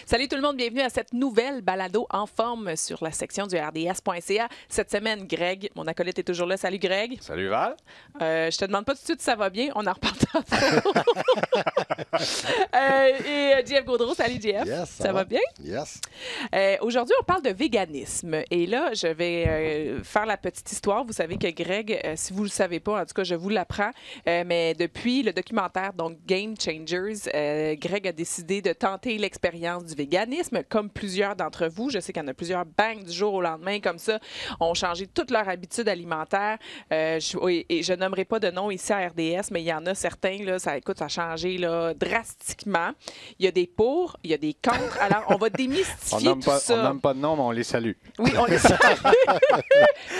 Salut tout le monde, bienvenue à cette nouvelle balado en forme sur la section du RDS.ca. Cette semaine, Greg, mon acolyte est toujours là. Salut Greg. Salut Val. Je te demande pas tout de suite si ça va bien, on en reparle tantôt. Et Jeff Gaudreau, salut Jeff. Yes, ça va bien? Yes. Aujourd'hui, on parle de véganisme. Et là, je vais faire la petite histoire. Vous savez que Greg, si vous ne le savez pas, en tout cas, je vous l'apprends, mais depuis le documentaire, donc Game Changers, Greg a décidé de tenter l'expérience du véganisme, comme plusieurs d'entre vous. Je sais qu'il y en a plusieurs, bang, du jour au lendemain, comme ça, ont changé toutes leurs habitudes alimentaires. Et je nommerai pas de nom ici à RDS, mais il y en a certains, là, ça a changé là, drastiquement. Il y a des pour, il y a des contre. Alors, on va démystifier tout ça. On nomme pas de nom, mais on les salue. Oui, on les salue.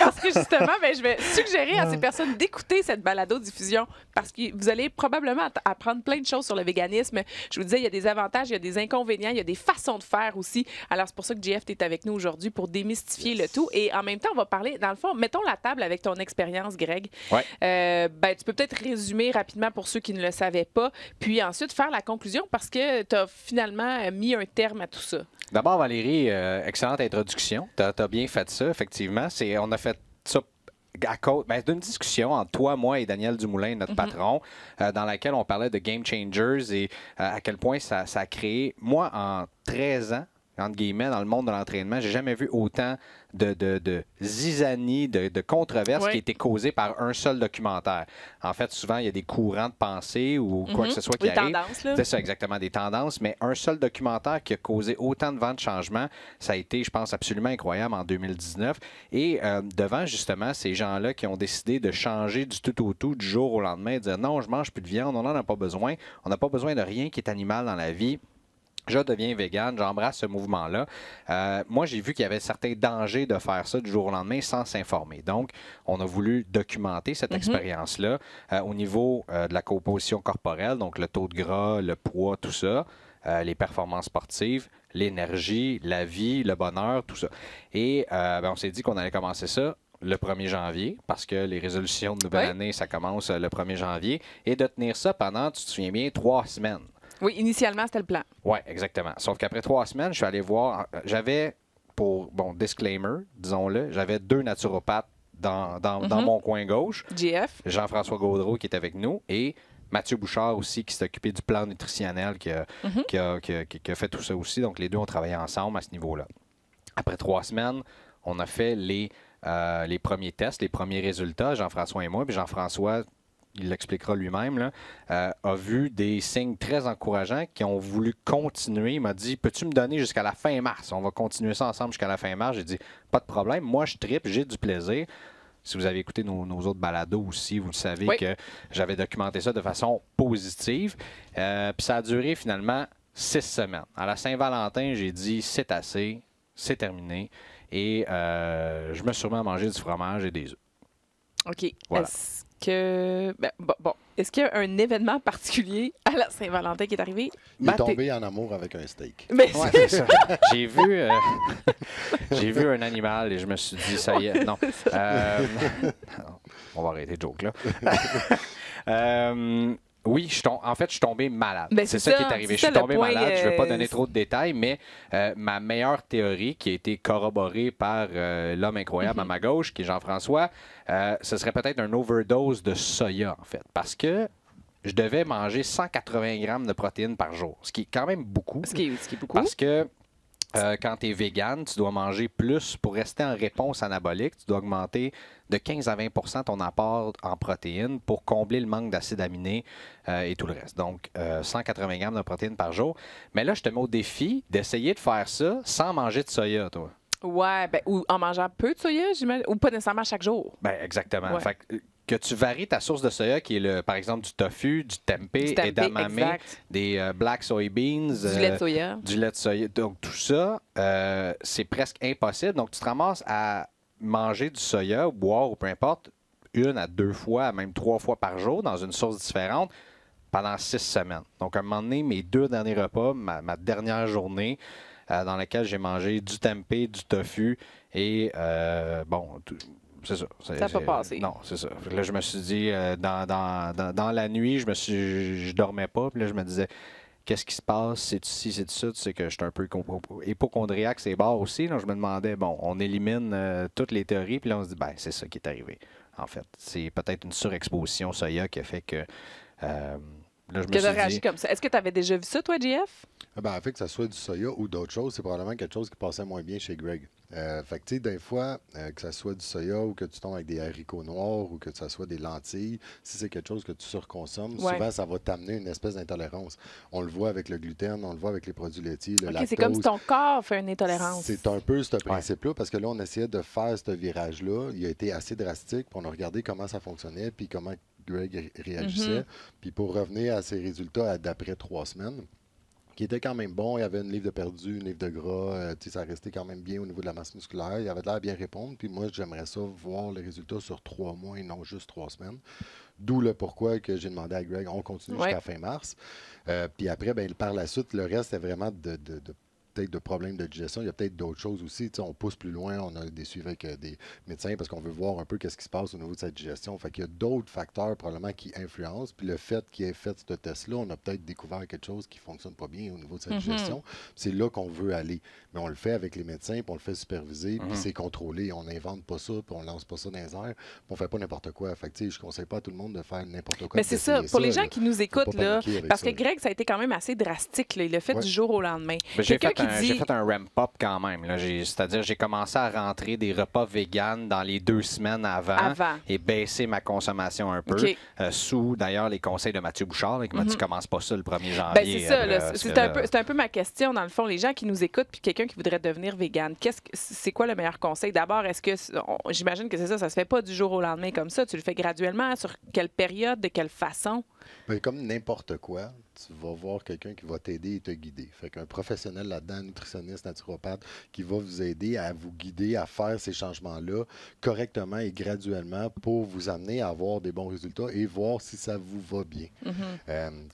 Parce que justement, je vais suggérer à ces personnes d'écouter cette balado-diffusion parce que vous allez probablement apprendre plein de choses sur le véganisme. Je vous disais, il y a des avantages, il y a des inconvénients, il y a des façons de faire aussi. Alors, c'est pour ça que JF est avec nous aujourd'hui pour démystifier le tout. Et en même temps, on va parler, dans le fond, mettons la table avec ton expérience, Greg. Ouais. Tu peux peut-être résumer rapidement pour ceux qui ne le savaient pas, puis ensuite faire la conclusion parce que tu as finalement mis un terme à tout ça. D'abord, Valérie, excellente introduction. Tu as bien fait ça, effectivement. On a fait ça à cause d'une discussion entre toi, moi et Daniel Dumoulin, notre patron, dans laquelle on parlait de Game Changers et à quel point ça a créé, moi, en 13 ans, entre guillemets, dans le monde de l'entraînement, j'ai jamais vu autant de zizanie, de controverses qui étaient causées par un seul documentaire. En fait, souvent, il y a des courants de pensée ou quoi que ce soit qui arrive. Des tendances, là. C'est ça, exactement, des tendances. Mais un seul documentaire qui a causé autant de vents de changement, ça a été, je pense, absolument incroyable en 2019. Et devant, justement, ces gens-là qui ont décidé de changer du tout au tout, du jour au lendemain, de dire non, je mange plus de viande, on n'en a pas besoin. On n'a pas besoin de rien qui est animal dans la vie. Je deviens végane, j'embrasse ce mouvement-là. Moi, j'ai vu qu'il y avait certains dangers de faire ça du jour au lendemain sans s'informer. Donc, on a voulu documenter cette expérience-là au niveau de la composition corporelle, donc le taux de gras, le poids, tout ça, les performances sportives, l'énergie, la vie, le bonheur, tout ça. Et on s'est dit qu'on allait commencer ça le 1er janvier, parce que les résolutions de nouvelle année, ça commence le 1er janvier, et de tenir ça pendant, tu te souviens bien, 3 semaines. Oui, initialement, c'était le plan. Oui, exactement. Sauf qu'après 3 semaines, je suis allé voir. J'avais, disclaimer, disons-le, j'avais 2 naturopathes dans mon coin gauche. JF. Jean-François Gaudreau qui est avec nous et Mathieu Bouchard aussi qui s'est occupé du plan nutritionnel qui a fait tout ça aussi. Donc, les deux ont travaillé ensemble à ce niveau-là. Après 3 semaines, on a fait les premiers tests, les premiers résultats, Jean-François et moi. Puis Jean-François, il l'expliquera lui-même, a vu des signes très encourageants qui ont voulu continuer. Il m'a dit, peux-tu me donner jusqu'à la fin mars? On va continuer ça ensemble jusqu'à la fin mars. J'ai dit, pas de problème. Moi, je tripe, j'ai du plaisir. Si vous avez écouté nos autres balados aussi, vous le savez que j'avais documenté ça de façon positive. Puis ça a duré finalement 6 semaines. À la Saint-Valentin, j'ai dit, c'est assez, c'est terminé. Et je me suis sûrement mangé du fromage et des œufs. OK. Voilà. Est-ce qu'il y a un événement particulier à la Saint-Valentin qui est arrivé? Il est tombé en amour avec un steak. Mais c'est ça. J'ai vu un animal et je me suis dit, ça y est, non. On va arrêter le joke, là. Oui, en fait, je suis tombé malade. C'est ça qui est arrivé. Je suis tombé malade. Je ne vais pas donner trop de détails, mais ma meilleure théorie, qui a été corroborée par l'homme incroyable à ma gauche, qui est Jean-François, ce serait peut-être une overdose de soya, en fait. Parce que je devais manger 180 grammes de protéines par jour, ce qui est quand même beaucoup. Ce qui est beaucoup. Parce que quand tu es végane, tu dois manger plus pour rester en réponse anabolique. Tu dois augmenter de 15 à 20 ton apport en protéines pour combler le manque d'acides aminés et tout le reste. Donc, 180 grammes de protéines par jour. Mais là, je te mets au défi d'essayer de faire ça sans manger de soya, toi. Ouais, ou en mangeant peu de soya, j'imagine, ou pas nécessairement chaque jour. Exactement. Ouais. Fait que tu varies ta source de soya, qui est, par exemple, du tofu, du tempeh, edamame, des black soybeans. Du lait de soya. Du lait de soya. Donc, tout ça, c'est presque impossible. Donc, tu te ramasses à manger du soya ou boire, ou peu importe, 1 à 2 fois, même 3 fois par jour dans une source différente pendant 6 semaines. Donc, à un moment donné, mes 2 derniers repas, ma dernière journée, dans laquelle j'ai mangé du tempeh, du tofu et, c'est ça. Ça n'a pas passé. Non, c'est ça. Là, je me suis dit, dans la nuit, je dormais pas. Puis là, je me disais, qu'est-ce qui se passe, c'est ci, c'est ça, tu sais que je suis un peu hypochondriaque, c'est barre aussi. Donc, je me demandais, bon, on élimine toutes les théories, puis là, on se dit, ben, c'est ça qui est arrivé, en fait. C'est peut-être une surexposition soya qui a fait que... là, je me suis réagi dit... comme ça. Est-ce que tu avais déjà vu ça, toi, JF? Ben, en fait, que ce soit du soya ou d'autres choses, c'est probablement quelque chose qui passait moins bien chez Greg. Fait que, tu sais, des fois, que ce soit du soya ou que tu tombes avec des haricots noirs ou que ce soit des lentilles, si c'est quelque chose que tu surconsommes, souvent, ça va t'amener une espèce d'intolérance. On le voit avec le gluten, on le voit avec les produits laitiers, le lactose. C'est comme si ton corps fait une intolérance. C'est un peu ce principe-là, parce que là, on essayait de faire ce virage-là. Il a été assez drastique, puis on a regardé comment ça fonctionnait, puis comment Greg réagissait. Puis pour revenir à ses résultats d'après 3 semaines, qui était quand même bon. Il y avait une livre de perdu, une livre de gras. Ça restait quand même bien au niveau de la masse musculaire. Il avait l'air bien répondre. Puis moi, j'aimerais ça voir les résultats sur 3 mois et non juste 3 semaines. D'où le pourquoi que j'ai demandé à Greg, on continue jusqu'à fin mars. Puis après, ben, par la suite, le reste est vraiment peut-être de problèmes de digestion. Il y a peut-être d'autres choses aussi. On pousse plus loin, on a des suivis avec des médecins parce qu'on veut voir un peu qu'est-ce qui se passe au niveau de sa digestion. Fait qu'il y a d'autres facteurs probablement qui influencent. Puis le fait qu'il ait fait ce test-là, on a peut-être découvert quelque chose qui ne fonctionne pas bien au niveau de sa digestion. C'est là qu'on veut aller. Mais on le fait avec les médecins, puis on le fait superviser, puis c'est contrôlé. On n'invente pas ça, puis on lance pas ça dans les airs, puis on fait pas n'importe quoi. Fait que, je ne conseille pas à tout le monde de faire n'importe quoi. Mais c'est ça. Pour les gens qui nous écoutent, là, parce que Greg, ça a été quand même assez drastique. Là. Il l'a fait du jour au lendemain. J'ai fait un ramp-up quand même. C'est-à-dire, j'ai commencé à rentrer des repas véganes dans les 2 semaines avant. Et baisser ma consommation un peu. Sous, d'ailleurs, les conseils de Mathieu Bouchard, là, qui m'a dit « Commence pas ça le 1er janvier. » C'est un peu ma question, dans le fond. Les gens qui nous écoutent, puis quelqu'un qui voudrait devenir végane, c'est quoi le meilleur conseil? D'abord, est-ce que, j'imagine que c'est ça se fait pas du jour au lendemain comme ça. Tu le fais graduellement. Sur quelle période, de quelle façon? Bien, comme n'importe quoi, tu vas voir quelqu'un qui va t'aider et te guider. Fait qu'un professionnel là-dedans, nutritionniste, naturopathe, qui va vous aider à vous guider à faire ces changements-là correctement et graduellement pour vous amener à avoir des bons résultats et voir si ça vous va bien.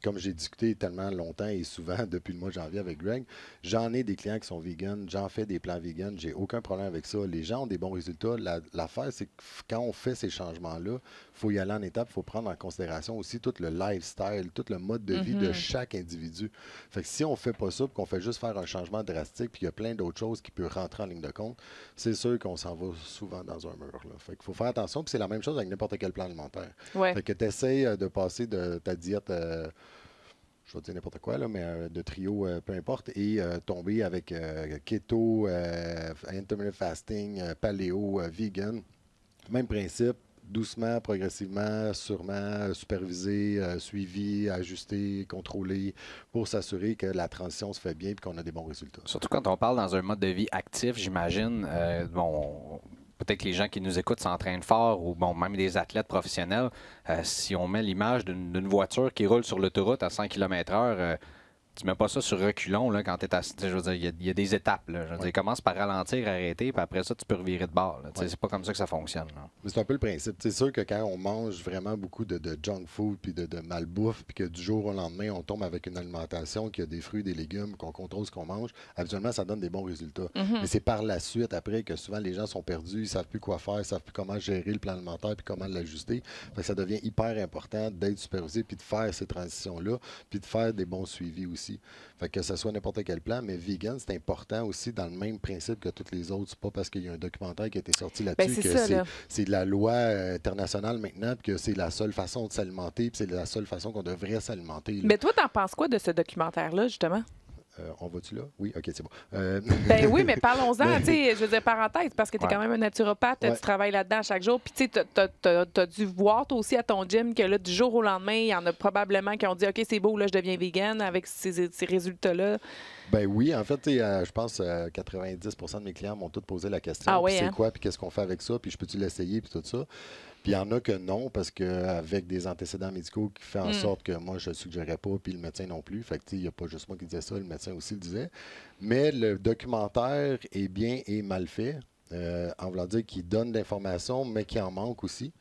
Comme j'ai discuté tellement longtemps et souvent depuis le mois de janvier avec Greg, j'en ai des clients qui sont véganes, j'en fais des plans véganes, j'ai aucun problème avec ça. Les gens ont des bons résultats. L'affaire, c'est que quand on fait ces changements-là, il faut y aller en étapes, il faut prendre en considération aussi tout le lifestyle, tout le mode de vie de chaque individu. Fait que si on ne fait pas ça, qu'on fait juste faire un changement drastique, puis il y a plein d'autres choses qui peuvent rentrer en ligne de compte, c'est sûr qu'on s'en va souvent dans un mur. Là. Fait qu'il faut faire attention, puis c'est la même chose avec n'importe quel plan alimentaire. Fait que tu essaies de passer de ta diète, je vais dire n'importe quoi, là, mais de trio, peu importe, et tomber avec keto, intermittent fasting, paléo, vegan. Même principe. Doucement, progressivement, sûrement, supervisé, suivi, ajusté, contrôlé, pour s'assurer que la transition se fait bien et qu'on a des bons résultats. Surtout quand on parle dans un mode de vie actif, j'imagine, peut-être que les gens qui nous écoutent s'entraînent fort ou même des athlètes professionnels. Si on met l'image d'une voiture qui roule sur l'autoroute à 100 km/h, tu mets pas ça sur reculons là, quand tu es assis. Je veux dire, il y a des étapes. Là. Je veux dire, commence par ralentir, arrêter, puis après ça, tu peux revirer de bord. C'est pas comme ça que ça fonctionne. Mais c'est un peu le principe. C'est sûr que quand on mange vraiment beaucoup de junk food puis de malbouffe, puis que du jour au lendemain, on tombe avec une alimentation qui a des fruits, des légumes, qu'on contrôle ce qu'on mange, habituellement, ça donne des bons résultats. Mais c'est par la suite, après, que souvent les gens sont perdus, ils ne savent plus quoi faire, ils ne savent plus comment gérer le plan alimentaire puis comment l'ajuster. Ça devient hyper important d'être supervisé puis de faire ces transitions-là, puis de faire des bons suivis aussi. Fait que ce soit n'importe quel plan, mais vegan, c'est important aussi dans le même principe que toutes les autres. C'est pas parce qu'il y a un documentaire qui a été sorti là-dessus c'est de la loi internationale maintenant, puis que c'est la seule façon de s'alimenter, puis c'est la seule façon qu'on devrait s'alimenter. Mais toi, t'en penses quoi de ce documentaire-là, justement? On va-tu là? Oui, OK, c'est bon. Ben oui, mais parlons-en, tu sais, je veux dire, parenthèse, parce que tu es quand même un naturopathe, tu travailles là-dedans chaque jour, puis tu sais, t'as dû voir, toi aussi, à ton gym, que là, du jour au lendemain, il y en a probablement qui ont dit, OK, c'est beau, là, je deviens vegan avec ces résultats-là. Ben oui, en fait, je pense que 90 de mes clients m'ont tous posé la question, c'est quoi, puis qu'est-ce qu'on fait avec ça, puis je peux-tu l'essayer, puis tout ça. Puis il y en a que non, parce qu'avec des antécédents médicaux qui font en sorte que moi, je ne suggérais pas, puis le médecin non plus. Fait que, il n'y a pas juste moi qui disais ça, le médecin aussi le disait. Mais le documentaire est bien et mal fait, en voulant dire qu'il donne de l'information, mais qu'il en manque aussi.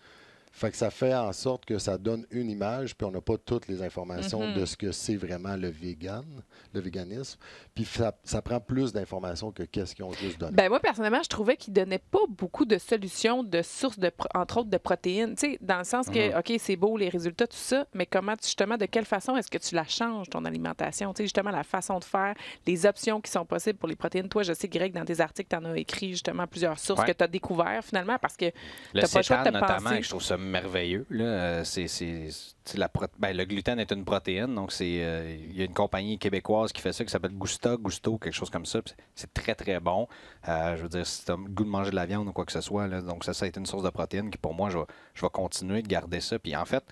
Fait que ça fait en sorte que ça donne une image, puis on n'a pas toutes les informations de ce que c'est vraiment le véganisme. Puis ça prend plus d'informations que qu'est-ce qu'ils ont juste donné. Ben moi, personnellement, je trouvais qu'ils ne donnaient pas beaucoup de solutions de sources, entre autres, de protéines. Tu sais, dans le sens que, OK, c'est beau, les résultats, tout ça, mais comment, justement, de quelle façon est-ce que tu la changes, ton alimentation? Tu sais, justement, la façon de faire, les options qui sont possibles pour les protéines. Toi, je sais, Greg, dans tes articles, tu en as écrit, justement, plusieurs sources que tu as découvert, finalement, parce que tu n'as pas le choix de te notamment, penser. je trouve ça merveilleux. Là. Le gluten est une protéine, donc il y a une compagnie québécoise qui fait ça, qui s'appelle Gusto, quelque chose comme ça. C'est très, très bon. Je veux dire, si tu as le goût de manger de la viande ou quoi que ce soit, là, donc ça a été une source de protéines qui, pour moi, je vais continuer de garder ça. Puis en fait,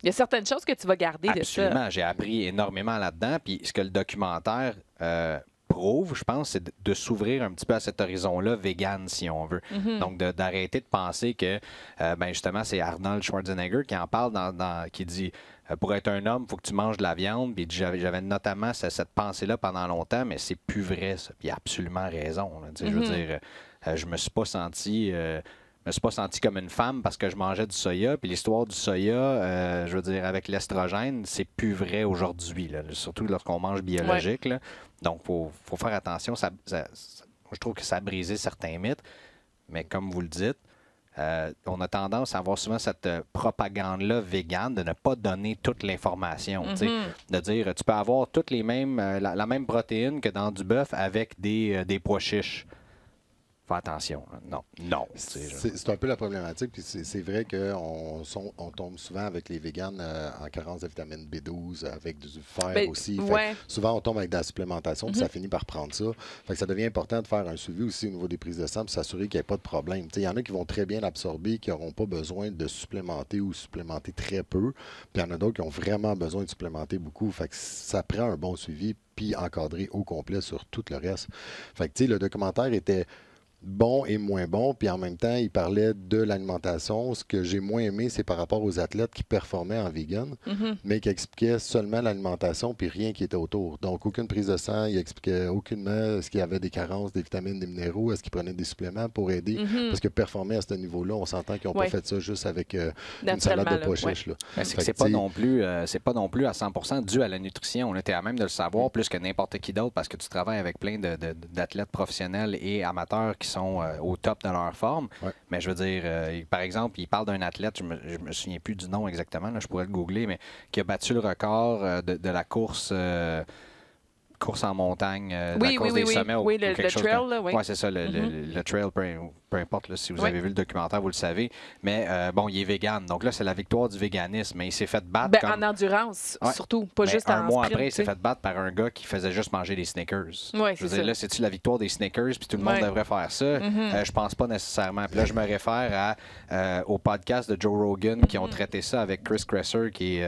il y a certaines choses que tu vas garder de ça. Absolument, j'ai appris énormément là-dedans. Puis ce que le documentaire prouve, je pense, c'est de s'ouvrir un petit peu à cet horizon-là vegan, si on veut. Donc, d'arrêter de penser que, justement, c'est Arnold Schwarzenegger qui en parle, qui dit pour être un homme, il faut que tu manges de la viande. Puis j'avais notamment cette pensée-là pendant longtemps, mais c'est plus vrai, ça. Puis il a absolument raison. Là. Je veux dire, je me suis pas senti. Je me suis pas senti comme une femme parce que je mangeais du soya. Puis l'histoire du soya, je veux dire, avec l'estrogène, c'est plus vrai aujourd'hui, surtout lorsqu'on mange biologique. Là. Donc, il faut faire attention. Je trouve que ça a brisé certains mythes. Mais comme vous le dites, on a tendance à avoir souvent cette propagande-là végane de ne pas donner toute l'information. De dire, tu peux avoir toutes les mêmes, la même protéine que dans du bœuf avec des pois chiches. Fais attention. Non. C'est un peu la problématique. Puis c'est vrai qu'on tombe souvent avec les véganes en carence de vitamine B12, avec du fer aussi. Souvent, on tombe avec de la supplémentation, puis ça finit par prendre ça. Fait que ça devient important de faire un suivi aussi au niveau des prises de sang, pour s'assurer qu'il n'y ait pas de problème. Il y en a qui vont très bien l'absorber, qui n'auront pas besoin de supplémenter ou supplémenter très peu. Puis il y en a d'autres qui ont vraiment besoin de supplémenter beaucoup. Fait que ça prend un bon suivi, puis encadré au complet sur tout le reste. Fait que le documentaire était bon et moins bon, puis en même temps, il parlait de l'alimentation. Ce que j'ai moins aimé, c'est par rapport aux athlètes qui performaient en vegan, mais qui expliquaient seulement l'alimentation, puis rien qui était autour. Donc, aucune prise de sang, il expliquait aucunement est-ce qu'il y avait des carences, des vitamines, des minéraux, est-ce qu'ils prenaient des suppléments pour aider, parce que performer à ce niveau-là, on s'entend qu'ils n'ont pas fait ça juste avec une salade de pois chiches. C'est pas non plus à 100% dû à la nutrition. On était à même de le savoir plus que n'importe qui d'autre, parce que tu travailles avec plein d'athlètes professionnels et amateurs qui sont au top de leur forme. Mais je veux dire, par exemple, il parle d'un athlète, je me souviens plus du nom exactement, là, je pourrais le googler, mais qui a battu le record de la course en montagne, la course des sommets. Oui, le trail. Oui, c'est ça, le trail, peu importe, là, si vous avez vu le documentaire, vous le savez. Mais il est vegan. Donc là, c'est la victoire du véganisme. Mais il s'est fait battre en endurance, surtout, pas juste en sprint. Un mois après, il s'est fait battre par un gars qui faisait juste manger des Snickers. Je veux dire, là, c'est-tu la victoire des Snickers, puis tout le monde devrait faire ça? Je pense pas nécessairement. Puis là, je me réfère au podcast de Joe Rogan qui ont traité ça avec Chris Kresser, qui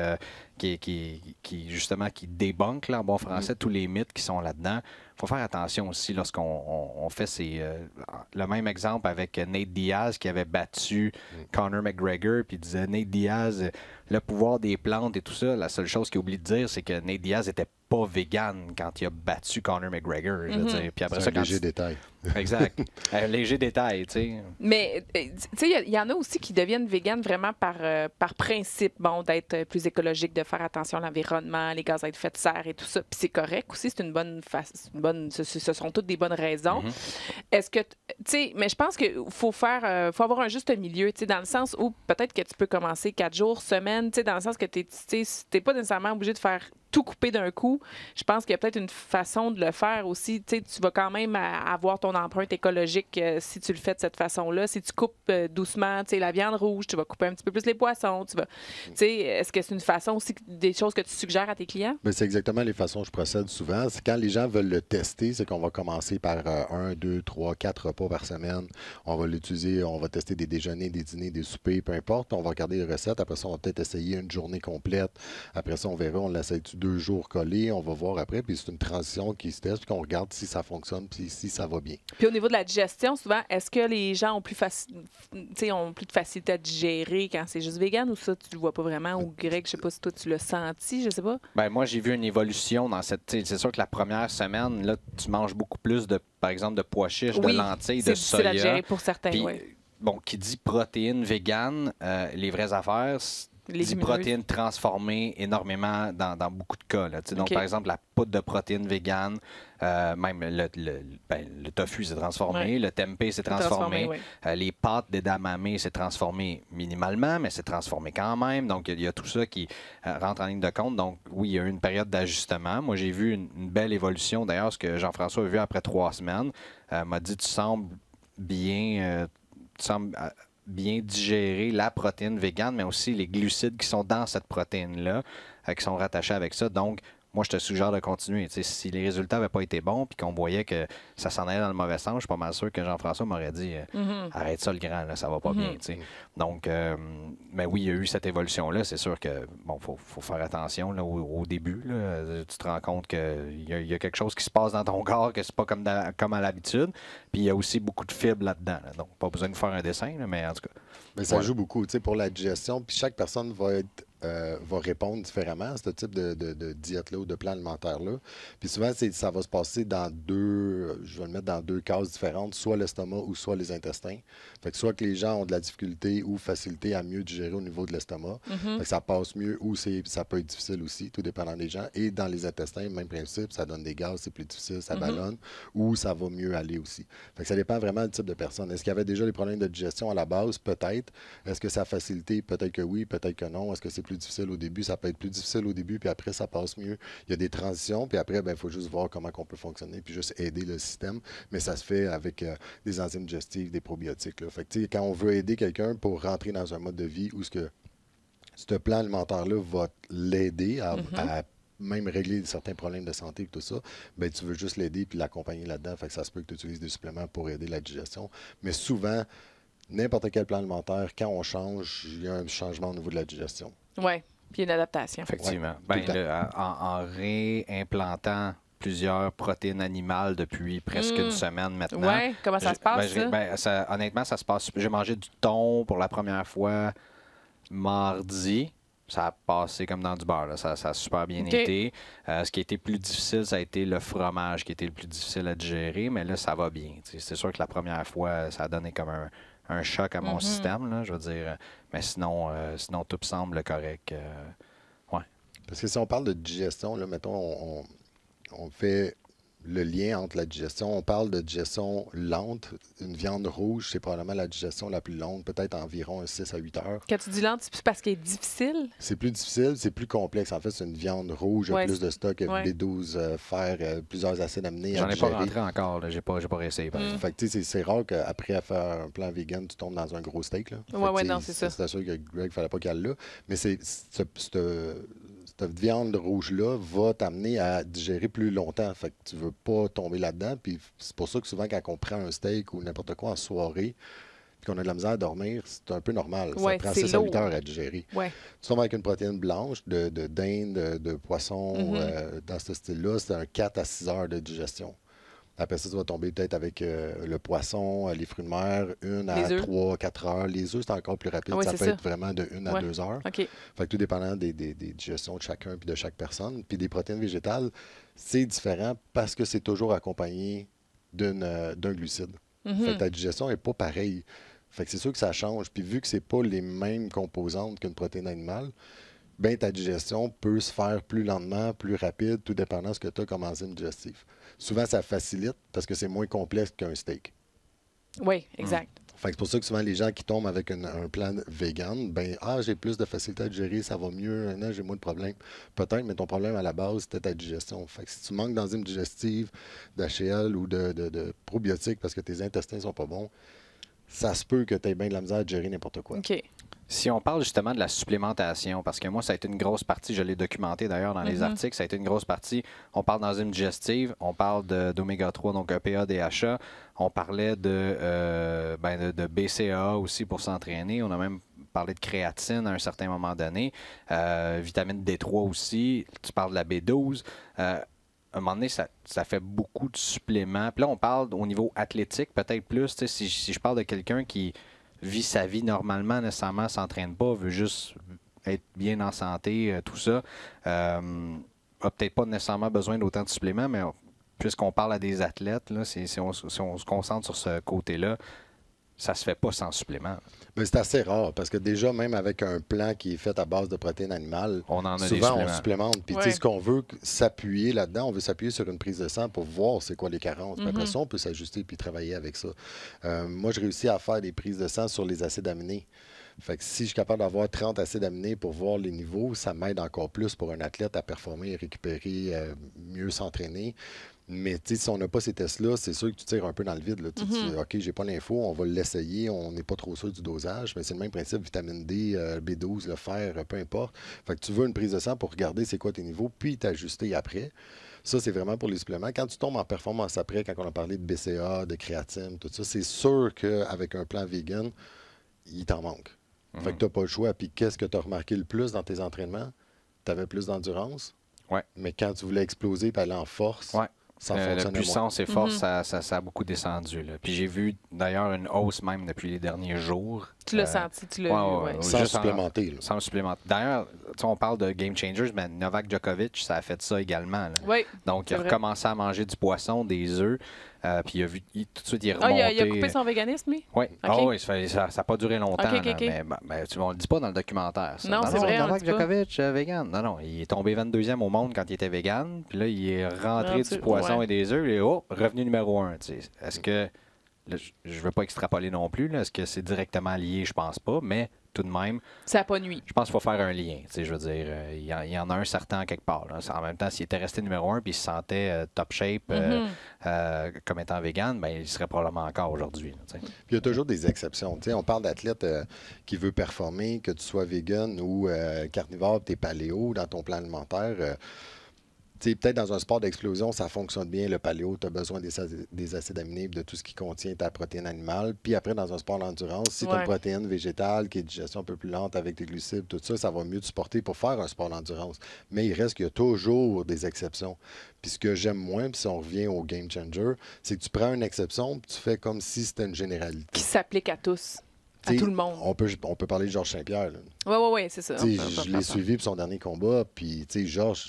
justement qui débunk là, en bon français tous les mythes qui sont là-dedans. Il faut faire attention aussi lorsqu'on fait le même exemple avec Nate Diaz qui avait battu Conor McGregor, puis il disait Nate Diaz, le pouvoir des plantes et tout ça, la seule chose qu'il oublie de dire, c'est que Nate Diaz était pas vegan quand il a battu Conor McGregor. Je veux dire. Puis après c'est un léger détail. Exact. Un léger détail, tu sais. Mais, tu sais, il y en a aussi qui deviennent véganes vraiment par principe, d'être plus écologique, de faire attention à l'environnement, les gaz à effet de serre et tout ça. Puis c'est correct aussi, c'est une bonne ce sont toutes des bonnes raisons. Est-ce que, tu sais, mais je pense qu'il faut faut avoir un juste milieu, tu sais, dans le sens où peut-être que tu peux commencer 4 jours, semaine, tu sais, dans le sens que t'es pas nécessairement obligé de faire tout couper d'un coup. Je pense qu'il y a peut-être une façon de le faire aussi. Tu sais, tu vas quand même avoir ton empreinte écologique si tu le fais de cette façon-là. Si tu coupes doucement, tu sais, la viande rouge, tu vas couper un petit peu plus les poissons. Tu sais, est-ce que c'est une façon aussi, des choses que tu suggères à tes clients? Bien, c'est exactement les façons que je procède souvent. C'est quand les gens veulent le tester, c'est qu'on va commencer par 1, 2, 3, 4 repas par semaine. On va l'utiliser, on va tester des déjeuners, des dîners, des soupers, peu importe. On va regarder les recettes. Après ça, on va peut-être essayer une journée complète. Après ça, on verra, on l'essaye 2 jours collés, on va voir après, puis c'est une transition qui se teste, puis qu'on regarde si ça fonctionne, puis si ça va bien. Puis au niveau de la digestion, souvent, est-ce que les gens ont plus de facilité à digérer quand c'est juste vegan, ou ça, tu le vois pas vraiment? Ou Greg, je sais pas si toi, tu l'as senti, je sais pas. Ben moi, j'ai vu une évolution dans cette... C'est sûr que la première semaine, là, tu manges beaucoup plus, par exemple, de pois chiches, de lentilles, de soya. C'est difficile à digérer pour certains, oui. bon, qui dit protéines véganes, les vraies affaires, dit Légumineuses. protéines transformées énormément dans beaucoup de cas. Là. Donc, par exemple, la poudre de protéines véganes, même le tofu s'est transformé, le tempeh s'est transformé, les pâtes d'edamame s'est transformé minimalement, mais c'est transformé quand même. Donc, il y a tout ça qui rentre en ligne de compte. Donc, oui, il y a eu une période d'ajustement. Moi, j'ai vu une belle évolution. D'ailleurs, ce que Jean-François a vu après 3 semaines, m'a dit, tu sembles bien... bien digérer la protéine végane, mais aussi les glucides qui sont dans cette protéine-là, qui sont rattachés avec ça. Donc, moi, je te suggère de continuer. Tu sais, si les résultats n'avaient pas été bons puis qu'on voyait que ça s'en allait dans le mauvais sens, je suis pas mal sûr que Jean-François m'aurait dit arrête ça le grand, là, ça va pas bien. Tu sais. Donc, mais oui, il y a eu cette évolution-là. C'est sûr que bon, faut faire attention là, au début. Là. Tu te rends compte qu'il y a quelque chose qui se passe dans ton corps, que c'est pas comme à l'habitude. Puis il y a aussi beaucoup de fibres là-dedans. Là. Donc, pas besoin de faire un dessin, là, mais en tout cas. Mais ça joue beaucoup, tu sais, pour la digestion. Puis chaque personne va répondre différemment à ce type de diète-là ou de plan alimentaire-là. Puis souvent, ça va se passer dans je vais le mettre dans 2 cases différentes, soit l'estomac ou soit les intestins. Fait que soit que les gens ont de la difficulté ou facilité à mieux digérer au niveau de l'estomac. Fait que ça passe mieux ou ça peut être difficile aussi, tout dépendant des gens. Et dans les intestins, même principe, ça donne des gaz, c'est plus difficile, ça ballonne, ou ça va mieux aller aussi. Fait que ça dépend vraiment du type de personne. Est-ce qu'il y avait déjà des problèmes de digestion à la base? Peut-être. Est-ce que ça a facilité? Peut-être que oui, peut-être que non. Est-ce que c'est plus difficile au début? Ça peut être plus difficile au début, puis après, ça passe mieux. Il y a des transitions, puis après, il faut juste voir comment on peut fonctionner, puis juste aider le système. Mais ça se fait avec des enzymes digestives, des probiotiques. Là. Fait que, quand on veut aider quelqu'un pour rentrer dans un mode de vie où ce plan alimentaire-là va l'aider à même régler certains problèmes de santé et tout ça, bien, tu veux juste l'aider puis l'accompagner là-dedans. Fait que ça se peut que tu utilises des suppléments pour aider la digestion. Mais souvent, n'importe quel plan alimentaire, quand on change, il y a un changement au niveau de la digestion. Oui, puis une adaptation. Effectivement. En réimplantant plusieurs protéines animales depuis presque une semaine maintenant. Oui, comment ça se passe, ça? Honnêtement, ça se passe. J'ai mangé du thon pour la première fois mardi. Ça a passé comme dans du beurre. Là. Ça a super bien été. Ce qui a été plus difficile, ça a été le fromage qui a été le plus difficile à digérer, mais là, ça va bien. C'est sûr que la première fois, ça a donné comme un choc à mon système, là, je veux dire. Mais sinon tout semble correct. Ouais. Parce que si on parle de digestion, là, mettons, on fait le lien entre la digestion. On parle de digestion lente. Une viande rouge, c'est probablement la digestion la plus longue, peut-être environ 6 à 8 heures. Quand tu dis lente, c'est parce qu'elle est difficile? C'est plus difficile, c'est plus complexe. En fait, c'est une viande rouge, il y a plus de stock, B12, fer, plusieurs acides aminés. J'en ai pas rentré encore, j'ai pas réessayé. Fait que c'est rare qu'après faire un plan vegan, tu tombes dans un gros steak. Oui, non, c'est ça. C'est sûr que Greg, il fallait pas qu'elle là. Mais cette viande rouge-là va t'amener à digérer plus longtemps. Fait que tu veux pas tomber là-dedans. Puis c'est pour ça que souvent, quand on prend un steak ou n'importe quoi en soirée, puis qu'on a de la misère à dormir, c'est un peu normal. Ça prend 6 à 8 heures à digérer. Ouais. Tu tombes avec une protéine blanche, de dinde, de poisson, dans ce style-là, c'est un 4 à 6 heures de digestion. Après ça, tu vas tomber peut-être avec le poisson, les fruits de mer, 1 à 3, 4 heures. Les œufs, c'est encore plus rapide. Ça peut être vraiment de 1 à 2 heures. Okay. Fait que tout dépendant des digestions de chacun puis de chaque personne. Puis des protéines végétales, c'est différent parce que c'est toujours accompagné d'un glucide. Fait que ta digestion n'est pas pareille. Fait que c'est sûr que ça change. Puis vu que c'est pas les mêmes composantes qu'une protéine animale, bien, ta digestion peut se faire plus lentement, plus rapide, tout dépendant de ce que tu as comme enzyme digestive. Souvent, ça facilite parce que c'est moins complexe qu'un steak. Oui, exact. Fait que c'est pour ça que souvent, les gens qui tombent avec un plan vegan, ben j'ai plus de facilité à digérer, ça va mieux, non, j'ai moins de problèmes. Peut-être, mais ton problème à la base, c'était ta digestion. Fait que si tu manques d'enzymes digestives, d'HCl ou de probiotiques parce que tes intestins sont pas bons, ça se peut que tu aies bien de la misère à digérer n'importe quoi. OK. Si on parle justement de la supplémentation, parce que moi, ça a été une grosse partie, je l'ai documenté d'ailleurs dans les articles, ça a été une grosse partie. On parle d'enzymes digestives, on parle d'oméga 3, donc EPA, DHA. On parlait de BCAA aussi pour s'entraîner. On a même parlé de créatine à un certain moment donné. Vitamine D3 aussi. Tu parles de la B12. À un moment donné, ça fait beaucoup de suppléments. Puis là, on parle au niveau athlétique, peut-être plus. Si je parle de quelqu'un qui vit sa vie normalement, nécessairement, s'entraîne pas, veut juste être bien en santé, tout ça, a peut-être pas nécessairement besoin d'autant de suppléments, mais puisqu'on parle à des athlètes, là, si on se concentre sur ce côté-là, ça se fait pas sans supplément. Mais c'est assez rare parce que déjà, même avec un plan qui est fait à base de protéines animales, On en a souvent des on supplémente. Puis tu sais, ce qu'on veut s'appuyer là-dedans, on veut s'appuyer sur une prise de sang pour voir c'est quoi les carences. Puis après ça, on peut s'ajuster puis travailler avec ça. Moi, je réussis à faire des prises de sang sur les acides aminés. Fait que si je suis capable d'avoir 30 acides aminés pour voir les niveaux, ça m'aide encore plus pour un athlète à performer, récupérer, mieux s'entraîner. Mais si on n'a pas ces tests-là, c'est sûr que tu tires un peu dans le vide. Là. Tu dis, OK, j'ai pas l'info, on va l'essayer, on n'est pas trop sûr du dosage, mais c'est le même principe, vitamine D, B12, le fer, peu importe. Fait que tu veux une prise de sang pour regarder c'est quoi tes niveaux, puis t'ajuster après. Ça, c'est vraiment pour les suppléments. Quand tu tombes en performance après, quand on a parlé de BCA, de créatine, tout ça, c'est sûr qu'avec un plan vegan, il t'en manque. Fait que tu n'as pas le choix. Puis qu'est-ce que tu as remarqué le plus dans tes entraînements? Tu avais plus d'endurance. Ouais. Mais quand tu voulais exploser et aller en force, ça fonctionnait la puissance et force, ça a beaucoup descendu. Là. Puis j'ai vu d'ailleurs une hausse même depuis les derniers jours. Tu l'as senti, tu l'as vu. Sans supplémenter. Sans supplémenter. D'ailleurs, on parle de game changers, mais Novak Djokovic, ça a fait ça également. Là. Oui, donc, il a recommencé à manger du poisson, des œufs. Puis tout de suite, il est remonté. Il a coupé son véganisme, lui? Oui. Okay. Oui, ça n'a pas duré longtemps. Okay. Mais on ne le dit pas dans le documentaire. Ça. Non, c'est vrai. Novak Djokovic, vegan. Non, il est tombé 22e au monde quand il était vegan. Puis là, il est rentré du poisson et des œufs. Et revenu numéro 1. Est-ce que... Là, je ne veux pas extrapoler non plus. Est-ce que c'est directement lié? Je pense pas. Mais tout de même... Ça n'a pas nuit. Je pense qu'il faut faire un lien. Je veux dire, il y en a un certain quelque part. Là. En même temps, s'il était resté numéro 1 puis il se sentait top shape comme étant vegan, ben, il serait probablement encore aujourd'hui. Puis il y a toujours des exceptions. On parle d'athlète qui veut performer, que tu sois vegan ou carnivore, tu es paléo dans ton plan alimentaire. Peut-être dans un sport d'explosion, ça fonctionne bien, le paléo, tu as besoin des acides aminés et de tout ce qui contient ta protéine animale. Puis après, dans un sport d'endurance, si tu as une protéine végétale qui est de digestion un peu plus lente avec tes glucides, tout ça, ça va mieux te supporter pour faire un sport d'endurance. Mais il reste qu'il y a toujours des exceptions. Puis ce que j'aime moins, puis si on revient au game changer, c'est que tu prends une exception puis tu fais comme si c'était une généralité. Qui s'applique à tous. À tout le monde. On peut parler de Georges Saint-Pierre. Oui, c'est ça. Je l'ai suivi pour son dernier combat, puis Georges,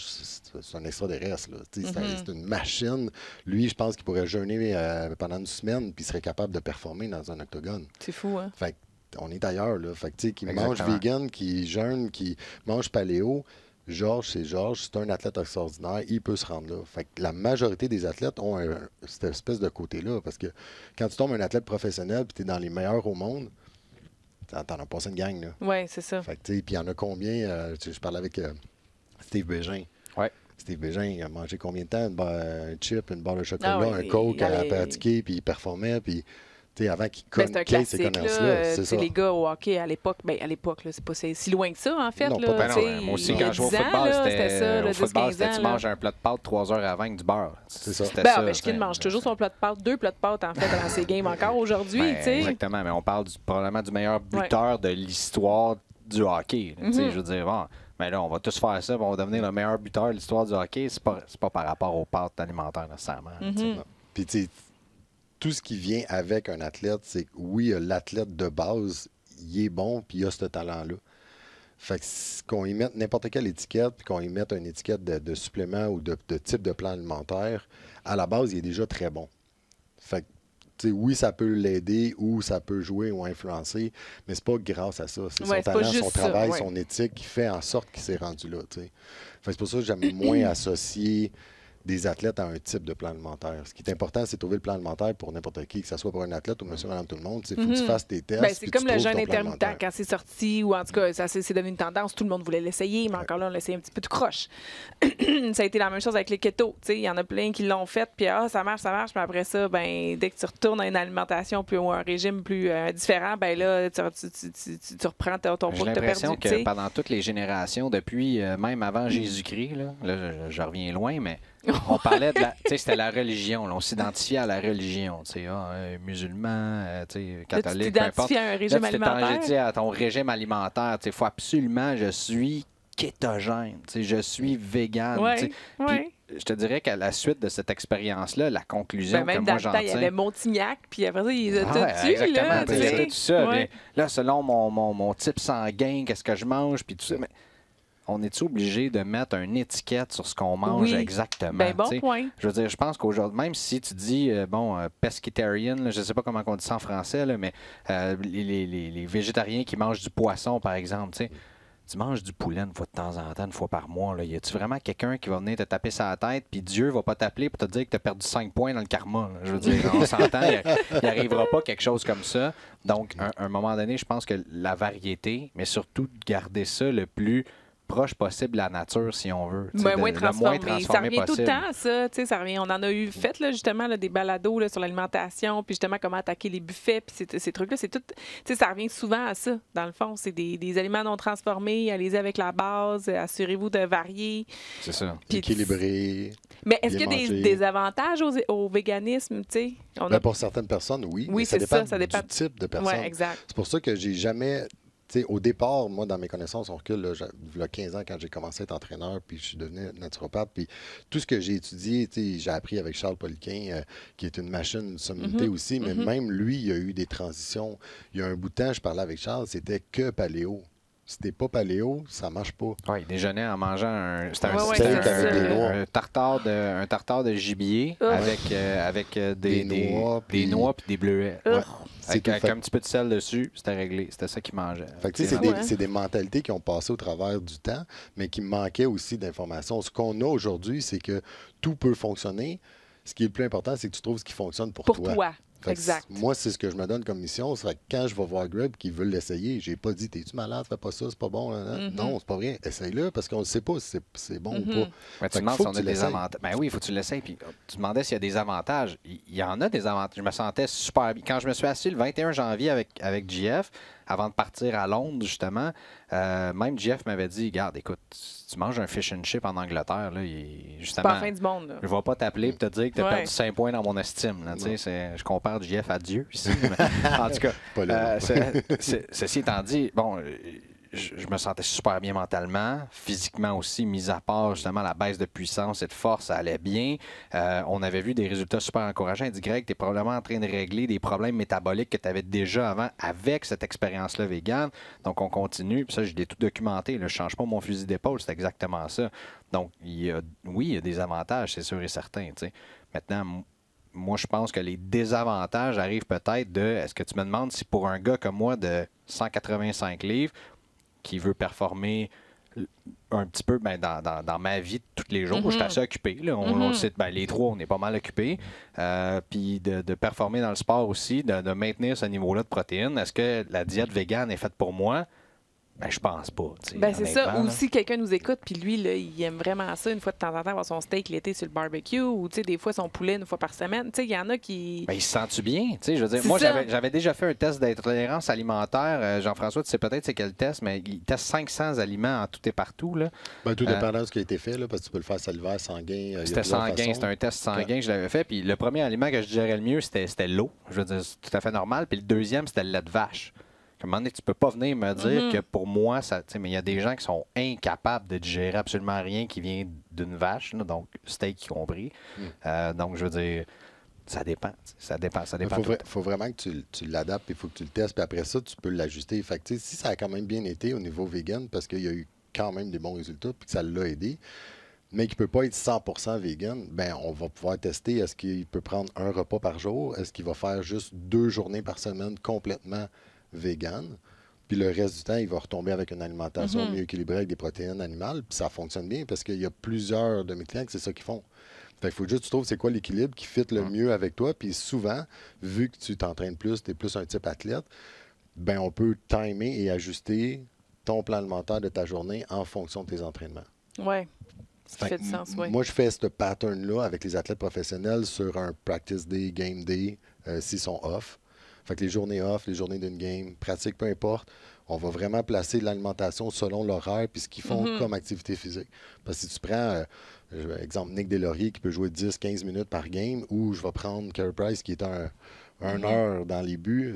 c'est un extraterrestre. C'est une machine. Lui, je pense qu'il pourrait jeûner pendant une semaine, puis il serait capable de performer dans un octogone. C'est fou, hein? Fait on est ailleurs, là. Fait que, qui mange vegan, qui jeûne, qui mange paléo. Georges, c'est un athlète extraordinaire, il peut se rendre là. Fait que la majorité des athlètes ont cette espèce de côté-là, parce que quand tu tombes un athlète professionnel, puis tu es dans les meilleurs au monde, t'en as passé une gang, là. Oui, c'est ça. Fait que, puis il y en a combien? Je parlais avec Steve Bégin. Oui. Steve Bégin, il a mangé combien de temps? Un chip, une barre de chocolat, un coke à pratiquer, puis il performait, puis... avant qu'ils connaissent ces connaissances-là, c'est ça. Les gars au hockey à l'époque, c'est pas si loin que ça, en fait. Non, là, pas moi aussi, quand je jouais au football, c'était tu manges un plat de pâtes 3 heures avant avec du beurre. C'est ça. Ovechkin mange toujours son plat de pâtes, 2 plats de pâtes, en fait, dans ses games encore aujourd'hui. Exactement, mais on parle probablement du meilleur buteur de l'histoire du hockey. Je veux dire, bon, mais là, on va tous faire ça, on va devenir le meilleur buteur de l'histoire du hockey. C'est pas par rapport aux pâtes alimentaires, nécessairement. Puis, tu sais, tout ce qui vient avec un athlète, c'est que oui, l'athlète de base, il est bon, puis il a ce talent-là. Fait que qu'on y mette n'importe quelle étiquette, puis qu'on y mette une étiquette de supplément ou de type de plan alimentaire, à la base, il est déjà très bon. Fait que, tu sais, oui, ça peut l'aider ou ça peut jouer ou influencer, mais c'est pas grâce à ça. C'est son talent, son travail, son éthique qui fait en sorte qu'il s'est rendu là, tu sais. Fait que c'est pour ça que j'aime moins associer des athlètes à un type de plan alimentaire. Ce qui est important, c'est de trouver le plan alimentaire pour n'importe qui, que ce soit pour un athlète ou monsieur, madame, tout le monde. Il faut que tu fasses tes tests. C'est comme le jeûne intermittent quand c'est sorti, ou en tout cas, c'est devenu une tendance. Tout le monde voulait l'essayer, mais encore là, on l'essayait un petit peu tout croche. Ça a été la même chose avec les keto. Il y en a plein qui l'ont fait, puis ça marche, mais après ça, dès que tu retournes à une alimentation ou un régime plus différent, là, tu reprends ton poids que tu as perdu. J'ai l'impression que pendant toutes les générations, depuis même avant Jésus-Christ, là je reviens loin, mais on parlait de c'était la religion. Là, on s'identifiait à la religion. Musulman, catholique, peu importe. À un régime alimentaire. À ton régime alimentaire. Il faut absolument, je suis kétogène. Je suis vegan. Je te dirais qu'à la suite de cette expérience-là, la conclusion que moi j'en tiens... Il y avait Montignac, puis après ça, il a tout tué. Exactement. Tout ça. Là, selon mon type sanguin, qu'est-ce que je mange, puis tout ça... Mais on est obligé de mettre une étiquette sur ce qu'on mange exactement? Ben, bon point. Je veux dire, je pense qu'aujourd'hui, même si tu dis, pescatarian, là, je ne sais pas comment on dit ça en français, là, mais les végétariens qui mangent du poisson, par exemple, tu manges du poulet une fois de temps en temps, une fois par mois. Là. Y a-tu vraiment quelqu'un qui va venir te taper sa tête, puis Dieu va pas t'appeler pour te dire que tu as perdu 5 points dans le karma? Là. Je veux dire, on s'entend, il n'arrivera pas quelque chose comme ça. Donc, à un moment donné, je pense que la variété, mais surtout de garder ça le plus proche possible de la nature, si on veut. Moins transformé. Ça revient possible. tout le temps, ça. Ça revient. On en a eu fait, là, justement, là, des balados là, sur l'alimentation, puis justement, comment attaquer les buffets, puis ces trucs-là. C'est tout. Ça revient souvent à ça, dans le fond. C'est des aliments non transformés. Allez-y avec la base. Assurez-vous de varier. C'est ça. Puis équilibrer. Mais est-ce qu'il y a des avantages au véganisme? Pour certaines personnes, oui. Oui, ça dépend du type de personne. Oui, exact. C'est pour ça que j'ai jamais. Au départ, moi, dans mes connaissances, on recule, là, il y a 15 ans, quand j'ai commencé à être entraîneur, puis je suis devenu naturopathe, puis tout ce que j'ai étudié, j'ai appris avec Charles Poliquin, qui est une machine, une sommité aussi, mais même lui, il y a eu des transitions. Il y a un bout de temps, je parlais avec Charles, c'était que paléo. Si t'es pas paléo, ça marche pas. Oui, il déjeunait en mangeant un tartare de gibier avec des noix puis des bleuets. Avec un petit peu de sel dessus, c'était réglé. C'était ça qu'il mangeait. C'est des mentalités qui ont passé au travers du temps, mais qui manquaient aussi d'informations. Ce qu'on a aujourd'hui, c'est que tout peut fonctionner. Ce qui est le plus important, c'est que tu trouves ce qui fonctionne pour toi. Exact. Moi, c'est ce que je me donne comme mission. C'est que quand je vais voir Greg qui veut l'essayer, j'ai pas dit t'es-tu malade, fais pas ça, c'est pas bon. Non, c'est pas vrai. Essaye-le parce qu'on ne sait pas si c'est bon ou pas. Mais tu demandes si on a des avantages. Ben oui, il faut que tu l'essayes. Puis tu demandais s'il y a des avantages. Il y en a des avantages. Je me sentais super bien. Quand je me suis assis le 21 janvier avec JF, avant de partir à Londres, justement, même JF m'avait dit, regarde, écoute, si tu manges un fish and chip en Angleterre, là, justement, c'est pas la fin du monde. Là. Je ne vais pas t'appeler et te dire que tu as perdu 5 points dans mon estime. Là, je compare JF à Dieu ici. Mais, en tout cas, ceci étant dit, bon, je me sentais super bien mentalement, physiquement aussi, mis à part justement la baisse de puissance et de force, ça allait bien. On avait vu des résultats super encourageants. Il dit, Greg, tu es probablement en train de régler des problèmes métaboliques que tu avais déjà avant avec cette expérience-là végane. Donc, on continue. Puis ça, je l'ai tout documenté. Là. Je ne change pas mon fusil d'épaule, c'est exactement ça. Donc, oui, il y a des avantages, c'est sûr et certain. T'sais. Maintenant, moi, je pense que les désavantages arrivent peut-être de... Est-ce que tu me demandes si pour un gars comme moi de 185 livres, qui veut performer un petit peu dans ma vie de tous les jours. Je suis assez occupé. Là. On le sait, les trois, on est pas mal occupés. Puis de performer dans le sport aussi, de maintenir ce niveau-là de protéines. Est-ce que la diète végane est faite pour moi? Ben, je pense pas. C'est ça. Ou si quelqu'un nous écoute, puis lui, là, il aime vraiment ça, une fois de temps en temps, avoir son steak l'été sur le barbecue, ou des fois son poulet une fois par semaine. Il y en a qui. Ben, il se sent-tu bien? Je veux dire, moi, j'avais déjà fait un test d'intolérance alimentaire. Jean-François, tu sais peut-être c'est quel test, mais il teste 500 aliments en tout et partout. Là. Ben, tout dépendant de ce qui a été fait, là, parce que tu peux le faire salivaire, sanguin. C'était sanguin, c'était un test sanguin que je l'avais fait. Puis le premier aliment que je dirais le mieux, c'était l'eau. Je veux dire, c'est tout à fait normal. Puis le deuxième, c'était le lait de vache. À un moment donné, tu peux pas venir me dire que pour moi, mais il y a des gens qui sont incapables de digérer absolument rien qui vient d'une vache, là, donc steak y compris. Donc, je veux dire, ça dépend. Ça dépend. Il faut vraiment que tu l'adaptes, il faut que tu le testes, puis après ça, tu peux l'ajuster. Fait que, si ça a quand même bien été au niveau vegan, parce qu'il y a eu quand même des bons résultats, puis que ça l'a aidé, mais qui ne peut pas être 100% vegan, ben on va pouvoir tester, est-ce qu'il peut prendre un repas par jour, est-ce qu'il va faire juste 2 journées par semaine complètement vegan, puis le reste du temps, il va retomber avec une alimentation mieux équilibrée avec des protéines animales, puis ça fonctionne bien parce qu'il y a plusieurs de mes clients que c'est ça qu'ils font. Fait qu'il faut juste que tu trouves c'est quoi l'équilibre qui fit le mieux avec toi, puis souvent, vu que tu t'entraînes plus, tu es plus un type athlète, ben on peut timer et ajuster ton plan alimentaire de ta journée en fonction de tes entraînements. Oui. Ça fait du sens, oui. Moi, je fais ce pattern-là avec les athlètes professionnels sur un practice day, game day, s'ils sont off. Fait que les journées off, les journées d'une game, pratique, peu importe, on va vraiment placer l'alimentation selon l'horaire puis ce qu'ils font comme activité physique. Parce que si tu prends, exemple, Nick Deslauriers qui peut jouer 10-15 minutes par game, ou je vais prendre Carey Price qui est un heure dans les buts,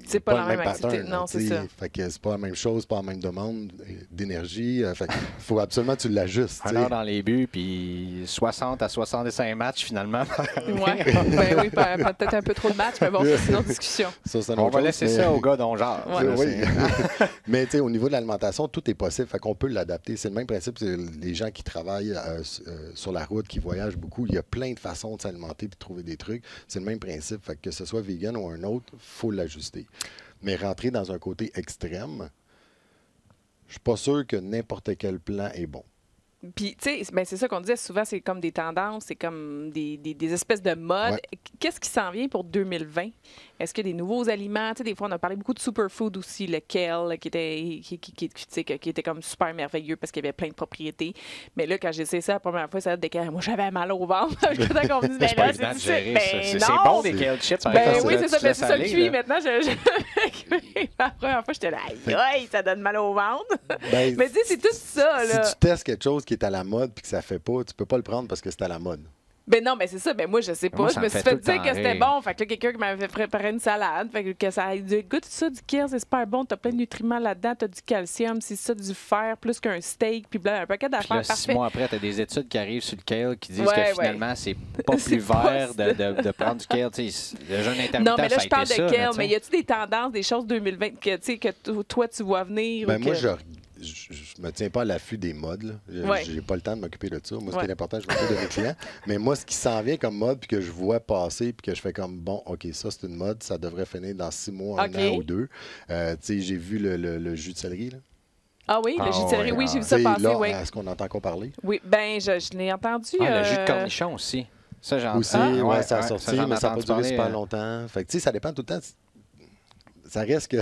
C'est pas la même pattern, activité. Non, c'est ça. Fait que c'est pas la même chose, pas la même demande d'énergie. Fait qu'il faut absolument que tu l'ajustes. 1 heure dans les buts, puis 60 à 65 matchs finalement. Ouais. Ben oui, peut-être un peu trop de matchs, mais bon, c'est une autre discussion. Ça, c'est une On autre va chose, laisser mais- ça aux gars dont genre. Ouais. Oui. Mais tu sais, au niveau de l'alimentation, tout est possible. Fait qu'on peut l'adapter. C'est le même principe. C'est les gens qui travaillent sur la route, qui voyagent beaucoup, il y a plein de façons de s'alimenter et de trouver des trucs. C'est le même principe. Fait que ce soit vegan ou un autre, il faut l'ajuster. Mais rentrer dans un côté extrême, je suis pas sûr que n'importe quel plan est bon. Puis, tu sais, ben, c'est ça qu'on disait souvent, c'est comme des tendances, c'est comme des espèces de modes. Ouais. Qu'est-ce qui s'en vient pour 2020? Est-ce qu'il y a des nouveaux aliments? Tu sais, des fois, on a parlé beaucoup de superfood aussi, le kale, qui était comme super merveilleux parce qu'il y avait plein de propriétés. Mais là, quand j'ai essayé ça la première fois, ça a été moi, j'avais mal au ventre. Jusqu'à temps qu'on me dise, C'est ben pas là, évident de difficile. gérer Ben ça. C'est non! bon des kale chips. par Ben exemple, oui, là, c'est tu ça, te mais laisses c'est ça le aller, cuit. là. Maintenant, la première fois, j'étais là, aïe, ça donne mal au ventre. Ben, Mais tu sais, c'est tout ça, là. si tu testes quelque chose qui est à la mode et que ça fait pas, tu peux pas le prendre parce que c'est à la mode. Ben non, mais c'est ça. Ben moi, je sais pas. Moi, Je ça me me suis fait fait tout le dire temps que c'était rire. bon. Fait que là, quelqu'un qui m'avait fait préparer une salade. Fait que ça a dit, goûte ça du kale, c'est super bon. T'as plein de nutriments là-dedans. T'as du calcium, c'est ça, du fer, plus qu'un steak, puis un paquet Puis d'affaires là, 6 parfait. mois après, tu as des études qui arrivent sur le kale qui disent Ouais, que finalement, c'est pas C'est plus pas vert ça. de prendre du kale. Tu sais, le jeûne intermittent, Non, mais là, ça a je parle été de ça, kale. là, tu sais. Mais y a-tu des tendances, des choses 2020 que, tu sais, que toi, tu vois venir? Ben ou moi, que... je me tiens pas à l'affût des modes. Là. Ouais. J'ai pas le temps de m'occuper de ça. Moi, ce qui Ouais. est important, je m'occupe de mes clients. Mais moi, ce qui s'en vient comme mode, puis que je vois passer, puis que je fais comme, bon, OK, ça, c'est une mode, ça devrait finir dans 6 mois, OK. 1 an ou 2. Tu sais, j'ai vu le jus de céleri, là. Ah oui, le Ah jus de céleri, ouais, oui, ah j'ai vu Tu ça sais, passer, là, oui. est-ce qu'on entend encore parler? Oui, ben, je l'ai entendu. Ah, le jus de cornichon aussi. Ça, j'ai Aussi, entendu. ouais, ça a ouais, sorti, j'en ai mais ça n'a pas entendu duré parler, super longtemps. Fait que, tu sais, ça dépend tout le temps. Ça reste que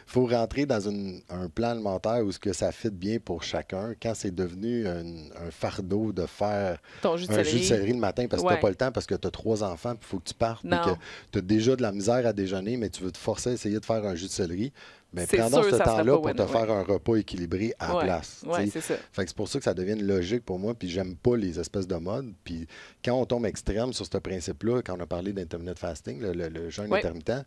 faut rentrer dans un plan alimentaire où ce que ça fit bien pour chacun. Quand c'est devenu un fardeau de faire Ton jus de un jus de céleri. céleri le matin parce que tu Ouais. n'as pas le temps, parce que tu as 3 enfants, puis il faut que tu partes, puis Non. que tu as déjà de la misère à déjeuner, mais tu veux te forcer à essayer de faire un jus de céleri. Mais C'est prends donc sûr, ce ça serait temps-là pas pour te win, faire un repas équilibré à la Ouais. place. Oui, tu sais. c'est ça. Fait que c'est pour ça que ça devient une logique pour moi, puis j'aime pas les espèces de modes. Puis quand on tombe extrême sur ce principe-là, quand on a parlé d'intermittent fasting, le jeûne Ouais. intermittent,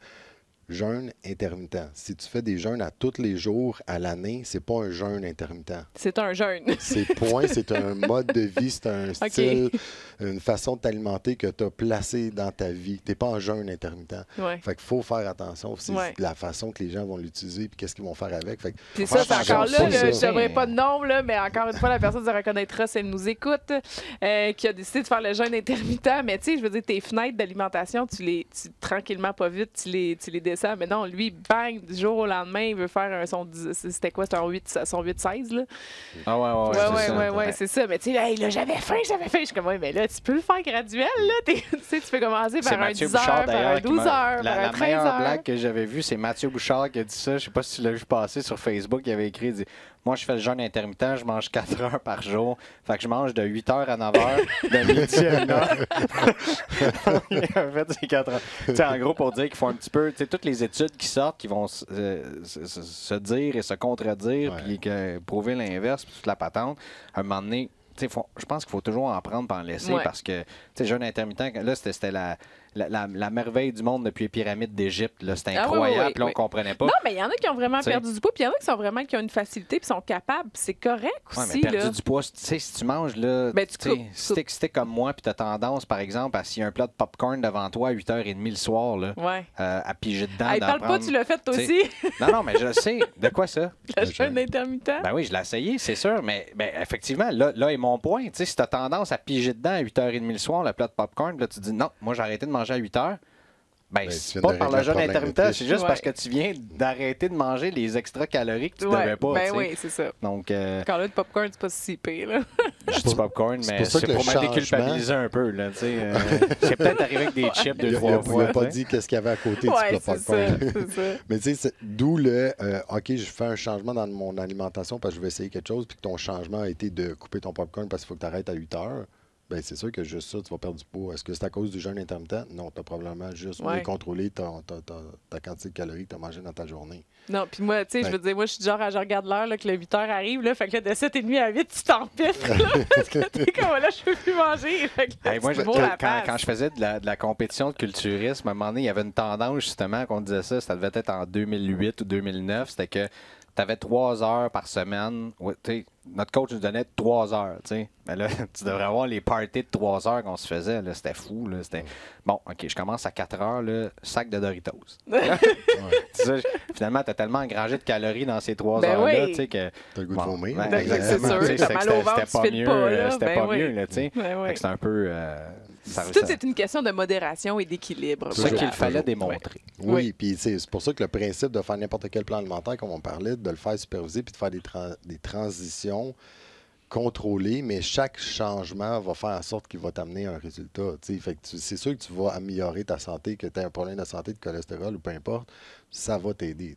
jeûne intermittent. Si tu fais des jeûnes à tous les jours à l'année, c'est pas un jeûne intermittent. C'est un jeûne. C'est point, c'est un mode de vie, c'est un style, une façon de t'alimenter que tu as placé dans ta vie. Tu n'es pas en jeûne intermittent. Ouais. Fait qu'il faut faire attention. C'est Ouais. la façon que les gens vont l'utiliser puis qu'est-ce qu'ils vont faire avec. Fait que Puis faut ça, c'est faire encore attention là, à là, ça. je n'aimerais pas de nom, là, mais encore une fois, la personne se reconnaîtra si elle nous écoute, qui a décidé de faire le jeûne intermittent. Mais tu sais, je veux dire, tes fenêtres d'alimentation, tranquillement, pas vite, tu les descends. Mais non, lui, bang, du jour au lendemain, il veut faire c'était quoi, son 8-16, là? Ah ouais, c'est ça. Ouais, c'est ça. Mais tu sais, hey, là, j'avais faim. Je suis comme, ouais, mais là, tu peux le faire graduel, là. Tu sais, tu peux commencer C'est par un Mathieu 10 heures, Bouchard, par un d'ailleurs, 12 heures, par La un 13 meilleure heures. blague que j'avais vue, c'est Mathieu Bouchard qui a dit ça. Je sais pas si tu l'as vu passer sur Facebook. Il avait écrit, il dit, moi, je fais le jeûne intermittent, je mange 4 heures par jour. Fait que je mange de 8 heures à 9 heures, de midi à 1 heure. Il a fait ces 4 heures. Tu sais, en gros, pour dire qu'il faut un petit peu, tu sais, toutes les études qui sortent, qui vont se dire et se contredire, Ouais. puis prouver l'inverse, puis toute la patente, à un moment donné, tu sais, je pense qu'il faut toujours en prendre et en laisser Ouais. parce que, tu sais, jeûne intermittent, là, c'était la merveille du monde depuis les pyramides d'Égypte. Là, c'était Ah oui, incroyable, oui, puis là, on oui. comprenait pas. Non, mais il y en a qui ont vraiment T'sais. perdu du poids, puis il y en a qui ont une facilité, puis sont capables. puis C'est correct Ouais, aussi, mais perdu là. du poids, tu sais, si tu manges, là, Ben, tu tu sais, coupes, si t'es comme moi, puis tu as tendance, par exemple, à s'il y a un plat de popcorn devant toi à 8h30 le soir, là, Ouais. à piger dedans. Hey, d'en parle pas, prendre, tu l'as fait toi t'sais. aussi, Non, mais je sais. De quoi ça? le jeûne intermittent. Ben oui, je l'ai essayé, c'est sûr, mais effectivement, là est mon point. Tu sais, si tu as tendance à piger dedans à 8h30 le soir, le plat de popcorn, puis là, tu dis non, moi, j'ai arrêté de manger à 8h. Ben, Ben, tu c'est viens pas de par le régler jeûne un problème intermittent, de c'est juste Ouais. parce que tu viens d'arrêter de manger les extra calories que tu Ouais, devais pas. ben tu sais. oui, c'est ça. Donc, Quand là, le popcorn, c'est pas si pire, là. je dis popcorn, c'est mais pour ça c'est que pour le me déculpabiliser un peu. Là, tu sais, c'est peut-être arrivé avec des chips Il 2-3 n'a fois. pas tu sais. dit qu'est-ce qu'il y avait à côté Ouais, du plat c'est ça, popcorn. c'est ça. Mais tu sais, d'où le OK, je fais un changement dans mon alimentation parce que je vais essayer quelque chose, puis que ton changement a été de couper ton popcorn parce qu'il faut que tu arrêtes à 8 heures. bien, c'est sûr que juste ça, tu vas perdre du poids. Est-ce que c'est à cause du jeûne intermittent? Non, tu as probablement juste Ouais. mieux contrôlé ta quantité de calories que tu as mangé dans ta journée. Non, puis moi, tu sais, je Ouais. veux dire, moi, je suis du genre, je regarde l'heure, là, que le 8 heures arrive, là, fait que là, de 7h30 à 8, tu t'empiffres, là, parce que t'es comme, là, je peux plus manger. Fait que là, Hey, moi, tu te bourres la face. quand je faisais de la compétition de culturisme, à un moment donné, il y avait une tendance, justement, qu'on disait ça devait être en 2008 ou 2009, c'était que tu avais 3 heures par semaine. Ouais, notre coach nous donnait 3 heures. T'sais. Mais là, tu devrais avoir les parties de 3 heures qu'on se faisait. Là, c'était fou. Là, c'était... Bon, OK, je commence à 4 heures, là, sac de Doritos. Ça, finalement, tu as tellement engrangé de calories dans ces 3 Ben heures-là oui. que. Tu as le goût de vomir. ben, Ben, exactement. c'est sûr, T'sais, t'as c'est mal que au ventre, c'était tu pas files mieux. pas, là. C'était Ben pas oui. mieux. Là, t'sais. Ben oui. Fait que c'est un peu. Tout est une question de modération et d'équilibre. C'est ça Toujours. qu'il fallait Toujours. démontrer. Oui, puis c'est pour ça que le principe de faire n'importe quel plan alimentaire, comme on parlait, de le faire superviser puis de faire des transitions contrôlées, mais chaque changement va faire en sorte qu'il va t'amener un résultat. T'sais. Fait que c'est sûr que tu vas améliorer ta santé, que tu as un problème de santé, de cholestérol ou peu importe, ça va t'aider.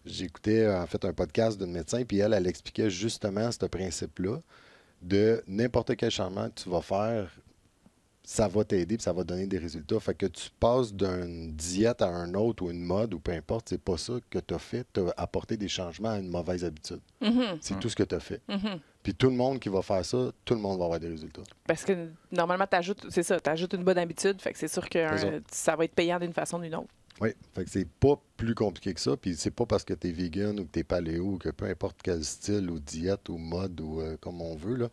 J'écoutais en fait un podcast d'une médecin, puis elle expliquait justement ce principe-là de n'importe quel changement que tu vas faire, ça va t'aider puis ça va donner des résultats. Fait que tu passes d'une diète à un autre ou une mode ou peu importe, c'est pas ça que tu as fait. Tu as apporté des changements à une mauvaise habitude. C'est tout ce que tu as fait. Puis tout le monde qui va faire ça, tout le monde va avoir des résultats. Parce que normalement, c'est ça, tu ajoutes une bonne habitude, fait que c'est sûr que ça va être payant d'une façon ou d'une autre. Oui, fait que c'est pas plus compliqué que ça. Puis c'est pas parce que tu es vegan ou que tu es paléo ou que peu importe quel style ou diète ou mode ou comme on veut, là,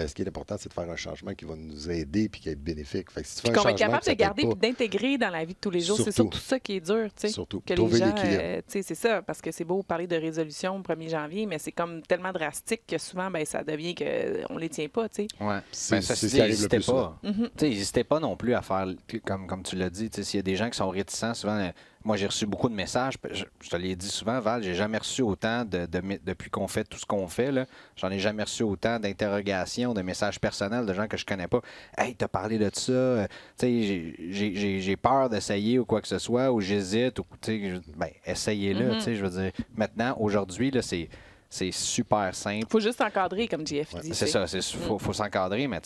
ce qui est important, c'est de faire un changement qui va nous aider puis qui est bénéfique. Fait que si tu fais un Qu'on va être changement capable qui de garder s'appelle et d'intégrer dans la vie de tous les jours. C'est Surtout. surtout ça qui est dur, tu sais. Surtout. Que les Trouver gens, l'équilibre. tu sais, c'est ça, parce que c'est beau parler de résolution au 1er janvier, mais c'est comme tellement drastique que souvent, ben, ça devient qu'on les tient pas, tu sais. Ouais. C'est Ben, ça c'est se ce dit, qui arrive le n'hésitez plus souvent. pas. N'hésitez pas non plus à faire, comme tu l'as dit, s'il y a des gens qui sont réticents, souvent, moi j'ai reçu beaucoup de messages, je te l'ai dit souvent, Val, j'ai jamais reçu autant, depuis qu'on fait tout ce qu'on fait, là, j'en ai jamais reçu autant d'interrogations, de messages personnels de gens que je connais pas. Hey, t'as parlé de ça, j'ai peur d'essayer ou quoi que ce soit, ou j'hésite, ou ben, essayez-le, je veux dire. Maintenant, aujourd'hui, là, c'est super simple. Faut juste encadrer, comme JF dit. C'est ça, il faut s'encadrer, mais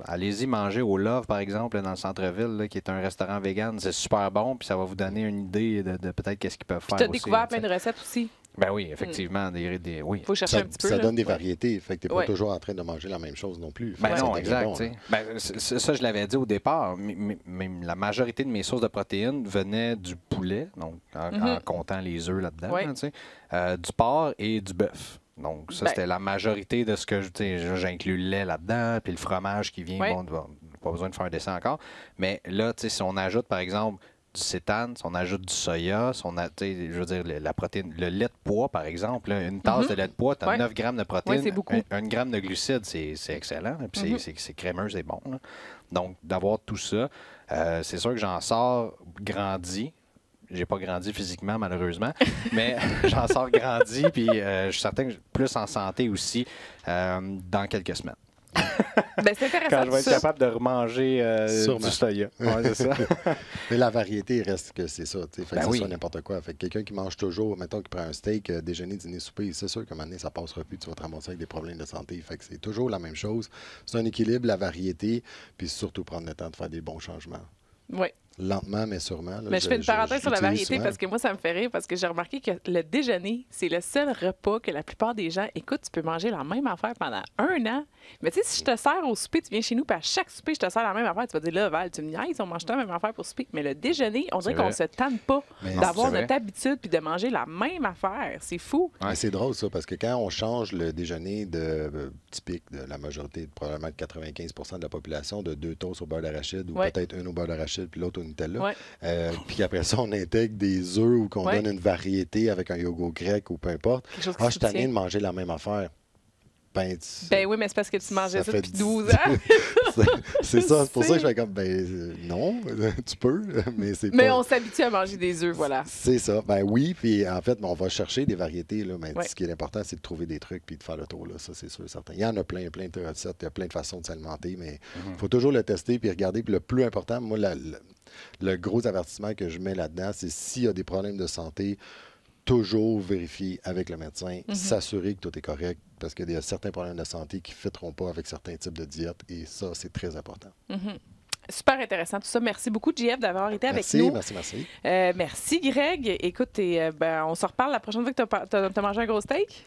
allez-y manger au Love, par exemple, là, dans le centre-ville, là, qui est un restaurant vegan. C'est super bon, puis ça va vous donner une idée de peut-être qu'est-ce qu'ils peuvent faire. Tu as aussi, découvert là, plein de recettes aussi. Ben oui, effectivement. Oui. Faut chercher un petit peu. Ça là. donne des Ouais. variétés. Fait que tu n'es Ouais. pas toujours en train de manger la même chose non plus. Fait Ben que non, ça exact. devient bon, tu sais. là. Ben, ça, je l'avais dit au départ. Même la majorité de mes sources de protéines venaient du poulet, donc en comptant les œufs là-dedans, Ouais. là, tu sais, du porc et du bœuf. Donc, ça, Ben. c'était la majorité de ce que j'inclus le lait là-dedans, puis le fromage qui vient. Ouais. Bon, pas besoin de faire un dessin encore. Mais là, tu sais, si on ajoute, par exemple, du sétane, si on ajoute du soya, si on a, je veux dire, la protéine, le lait de pois, par exemple, là, une tasse de lait de pois, tu as Ouais. 9 grammes de protéines, Ouais, c'est beaucoup. 1 gramme de glucides, c'est excellent. Puis c'est crémeux, c'est bon. Là. Donc, d'avoir tout ça, c'est sûr que j'en sors grandi. J'ai pas grandi physiquement, malheureusement, mais j'en sors grandi, puis je suis certain que plus en santé aussi dans quelques semaines. Ben, c'est intéressant. Quand je vais être ça. capable de remanger Sûrement. du soya. Ouais, c'est ça. Mais la variété reste que c'est ça. Fait Ben que oui. ça soit n'importe quoi. Fait que quelqu'un qui mange toujours, mettons qu'il prend un steak, déjeuner, dîner, souper, c'est sûr qu'à un moment donné, ça passera plus. Tu vas te ramasser avec des problèmes de santé. Fait que c'est toujours la même chose. C'est un équilibre, la variété, puis surtout prendre le temps de faire des bons changements. Oui. Lentement, mais sûrement. Là, Mais je fais une parenthèse sur la l'utilise variété souvent. parce que moi, ça me fait rire parce que j'ai remarqué que le déjeuner, c'est le seul repas que la plupart des gens écoute. Tu peux manger la même affaire pendant 1 an. Mais tu sais, si je te sers au souper, tu viens chez nous, puis à chaque souper, je te sers la même affaire, tu vas dire là, Val, tu me niaises, on mange la même affaire pour souper. Mais le déjeuner, on dirait C'est qu'on vrai. se tente pas Mais d'avoir c'est vrai. notre habitude puis de manger la même affaire. C'est fou. Mais c'est drôle, ça, parce que quand on change le déjeuner typique de la majorité, probablement de 95 de la population, de 2 toasts au beurre d'arachide ou Ouais. peut-être une au beurre d'arachide puis l'autre au Nutella, Ouais. puis après ça, on intègre des œufs ou qu'on Ouais. donne une variété avec un yogourt grec ou peu importe. Quelque chose qui Ah, je suis tanné soutient. de manger la même affaire. Ben oui, mais c'est parce que tu mangeais ça fait depuis 12 ans. c'est ça, c'est pour ça que sais. je fais comme, non, tu peux, mais c'est Mais pas... on s'habitue à manger des œufs, voilà. C'est ça. Ben oui, puis en fait, on va chercher des variétés, là, mais Ouais. ce qui est important, c'est de trouver des trucs puis de faire le tour, là, ça c'est sûr, certain. Il y en a plein de recettes, il y a plein de façons de s'alimenter, mais il faut toujours le tester puis regarder. Puis le plus important, moi, le gros avertissement que je mets là-dedans, c'est s'il y a des problèmes de santé, toujours vérifier avec le médecin, s'assurer que tout est correct, parce qu'il y a certains problèmes de santé qui ne fitteront pas avec certains types de diètes, et ça, c'est très important. Super intéressant tout ça. Merci beaucoup, JF, d'avoir été avec nous. Merci. Merci, Greg. Écoute, on se reparle la prochaine fois que tu as mangé un gros steak?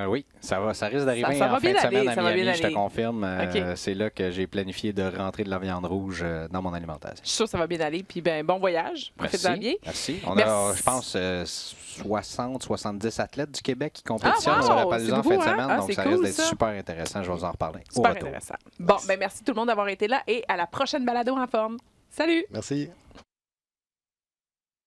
Oui, ça risque d'arriver Ça va en fin bien de aller, semaine à ça va bien Miami, je te aller. confirme. OK. C'est là que j'ai planifié de rentrer de la viande rouge dans mon alimentation. Je suis sûre que ça va bien aller. Puis, bon voyage. Profite-en bien. Merci. On a, Merci. je pense, 60-70 athlètes du Québec qui compétitionnent wow! sur la Palooza en C'est fin de beaucoup, hein? semaine. Ah, Donc, c'est ça cool, risque d'être ça. super intéressant. Je vais vous en reparler. Au Super retour. intéressant. Bon, merci tout le monde d'avoir été là et à la prochaine balado en forme. Salut! Merci.